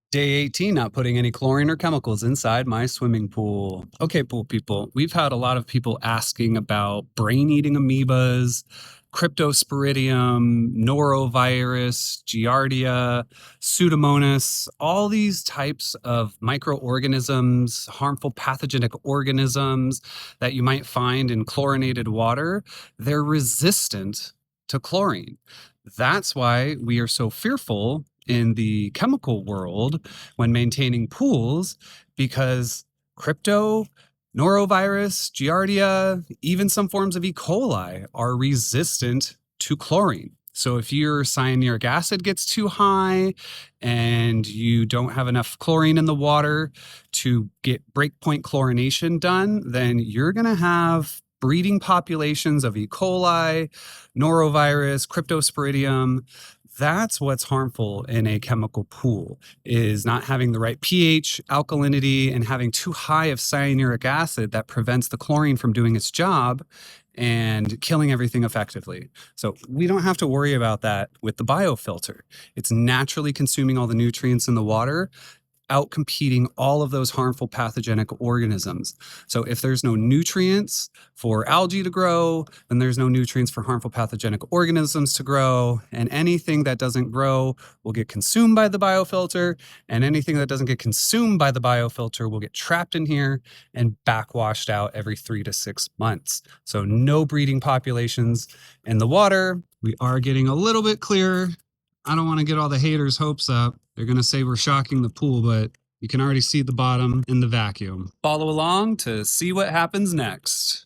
Day 18, not putting any chlorine or chemicals inside my swimming pool. Okay, pool people, we've had a lot of people asking about brain-eating amoebas, Cryptosporidium, norovirus, Giardia, Pseudomonas, all these types of microorganisms, harmful pathogenic organisms that you might find in chlorinated water. They're resistant to chlorine. That's why we are so fearful in the chemical world when maintaining pools, because crypto, norovirus, Giardia, even some forms of E. coli are resistant to chlorine. So if your cyanuric acid gets too high and you don't have enough chlorine in the water to get breakpoint chlorination done, then you're going to have breeding populations of E. coli, norovirus, Cryptosporidium. That's what's harmful in a chemical pool, is not having the right pH, alkalinity, and having too high of cyanuric acid that prevents the chlorine from doing its job and killing everything effectively. So we don't have to worry about that with the biofilter. It's naturally consuming all the nutrients in the water, outcompeting all of those harmful pathogenic organisms. So if there's no nutrients for algae to grow, then there's no nutrients for harmful pathogenic organisms to grow. And anything that doesn't grow will get consumed by the biofilter. And anything that doesn't get consumed by the biofilter will get trapped in here and backwashed out every 3 to 6 months. So no breeding populations in the water. We are getting a little bit clearer. I don't want to get all the haters' hopes up. They're going to say we're shocking the pool, but you can already see the bottom in the vacuum. Follow along to see what happens next.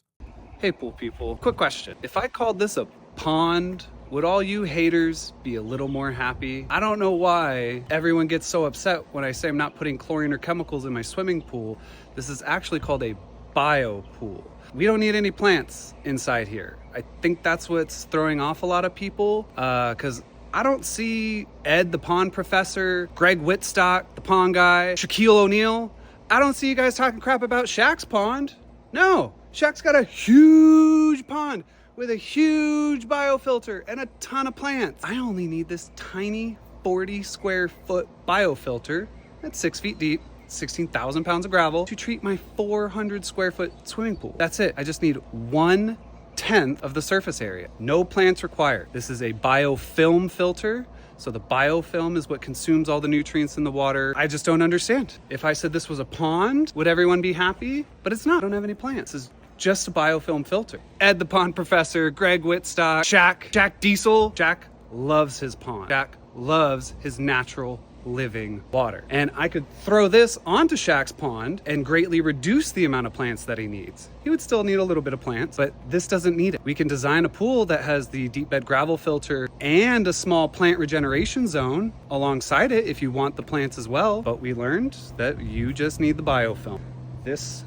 Hey, pool people. Quick question. If I called this a pond, would all you haters be a little more happy? I don't know why everyone gets so upset when I say I'm not putting chlorine or chemicals in my swimming pool. This is actually called a BioPool. We don't need any plants inside here. I think that's what's throwing off a lot of people, because I don't see Ed, the pond professor, Greg Whitstock, the pond guy, Shaquille O'Neal. I don't see you guys talking crap about Shaq's pond. No, Shaq's got a huge pond with a huge biofilter and a ton of plants. I only need this tiny 40 square foot biofilter that's 6 feet deep, 16,000 pounds of gravel to treat my 400 square foot swimming pool. That's it. I just need 1/10 of the surface area. No plants required. This is a biofilm filter. So the biofilm is what consumes all the nutrients in the water. I just don't understand. If I said this was a pond, would everyone be happy? But it's not. I don't have any plants. This is just a biofilm filter. Ed, the pond professor, Greg Whitstock, Jack Diesel. Jack loves his pond. Jack loves his natural living water. And I could throw this onto Shaq's pond and greatly reduce the amount of plants that he needs. He would still need a little bit of plants, but this doesn't need it. We can design a pool that has the deep bed gravel filter and a small plant regeneration zone alongside it if you want the plants as well. But we learned that you just need the biofilm. This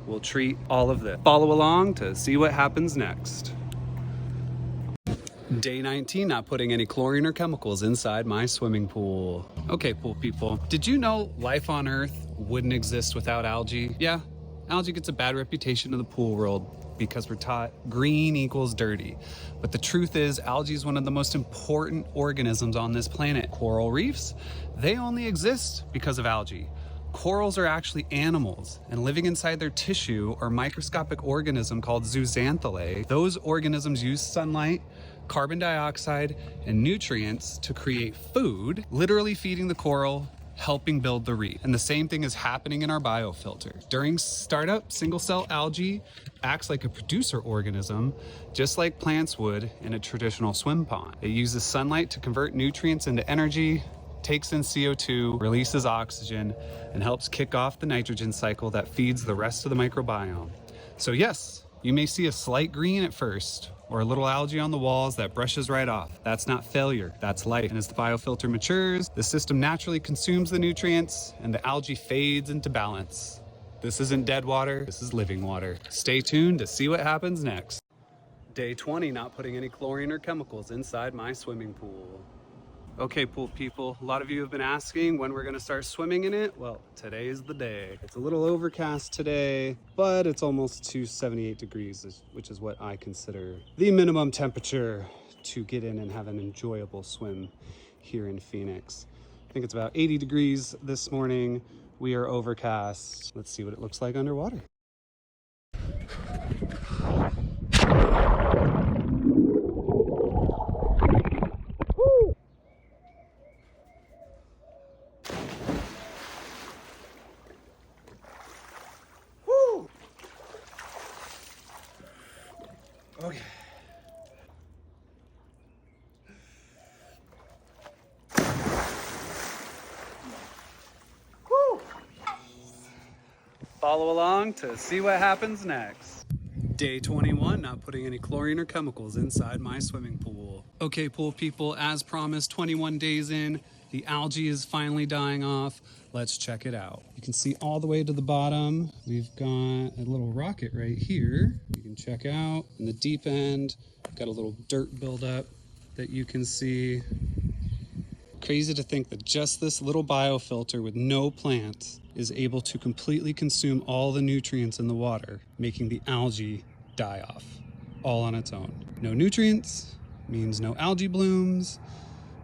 will treat all of this. Follow along to see what happens next. Day 19, not putting any chlorine or chemicals inside my swimming pool. Okay, pool people, did you know life on Earth wouldn't exist without algae? Yeah, algae gets a bad reputation in the pool world because we're taught green equals dirty. But the truth is, algae is one of the most important organisms on this planet. Coral reefs, they only exist because of algae. Corals are actually animals, and living inside their tissue are microscopic organisms called zooxanthellae. Those organisms use sunlight, carbon dioxide, and nutrients to create food, literally feeding the coral, helping build the reef. And the same thing is happening in our biofilter. During startup, single-cell algae acts like a producer organism, just like plants would in a traditional swim pond. It uses sunlight to convert nutrients into energy, takes in CO2, releases oxygen, and helps kick off the nitrogen cycle that feeds the rest of the microbiome. So yes, you may see a slight green at first, or a little algae on the walls that brushes right off. That's not failure, that's life. And as the biofilter matures, the system naturally consumes the nutrients and the algae fades into balance. This isn't dead water, this is living water. Stay tuned to see what happens next. Day 20, not putting any chlorine or chemicals inside my swimming pool. Okay, pool people, a lot of you have been asking when we're gonna start swimming in it. Well, today is the day. It's a little overcast today, but it's almost to 78 degrees, which is what I consider the minimum temperature to get in and have an enjoyable swim here in Phoenix. I think it's about 80 degrees this morning. We are overcast. Let's see what it looks like underwater. Woo! Woo! Okay. Woo! Follow along to see what happens next. Day 21, not putting any chlorine or chemicals inside my swimming pool. Okay, pool people, as promised, 21 days in, the algae is finally dying off. Let's check it out. You can see all the way to the bottom, we've got a little rocket right here. You can check out in the deep end, we've got a little dirt buildup that you can see. Crazy to think that just this little biofilter with no plants is able to completely consume all the nutrients in the water, making the algae die off, all on its own. No nutrients means no algae blooms,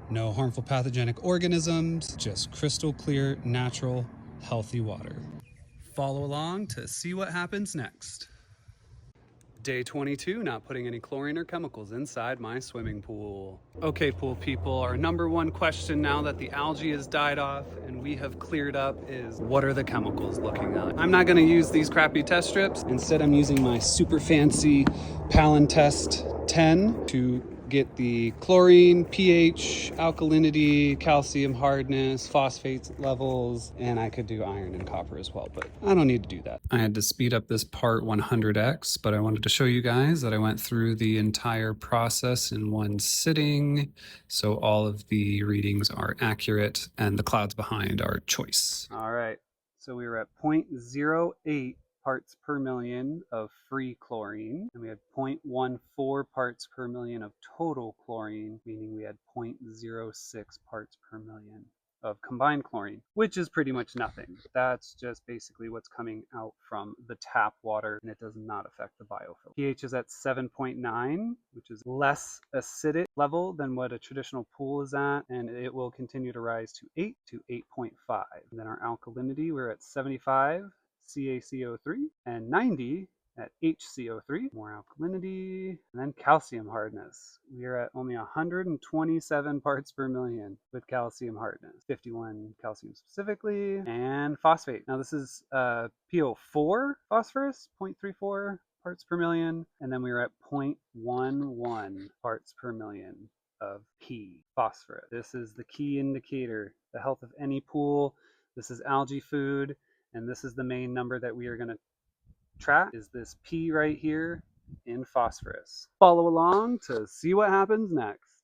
no harmful pathogenic organisms, just crystal clear, natural, healthy water. Follow along to see what happens next. Day 22, not putting any chlorine or chemicals inside my swimming pool. Okay, pool people, our number one question now that the algae has died off and we have cleared up is, what are the chemicals looking like? I'm not gonna use these crappy test strips. Instead, I'm using my super fancy Palin-Test 10 to get the chlorine, pH, alkalinity, calcium hardness, phosphate levels, and I could do iron and copper as well, but I don't need to do that. I had to speed up this part 100x, but I wanted to show you guys that I went through the entire process in one sitting, so all of the readings are accurate and the clouds behind are choice. All right, so we were at 0.08 parts per million of free chlorine, and we had 0.14 parts per million of total chlorine, meaning we had 0.06 parts per million of combined chlorine, which is pretty much nothing. That's just basically what's coming out from the tap water, and it does not affect the biofilm. pH is at 7.9, which is less acidic level than what a traditional pool is at, and it will continue to rise to 8 to 8.5. And then our alkalinity, we're at 75 CaCO3 and 90 at HCO3, more alkalinity, and then calcium hardness. We are at only 127 parts per million with calcium hardness, 51 calcium specifically, and phosphate. Now this is PO4 phosphorus, 0.34 parts per million, and then we were at 0.11 parts per million of P, phosphorus. This is the key indicator, the health of any pool. This is algae food, and this is the main number that we are going to track, is this P right here in phosphorus. Follow along to see what happens next.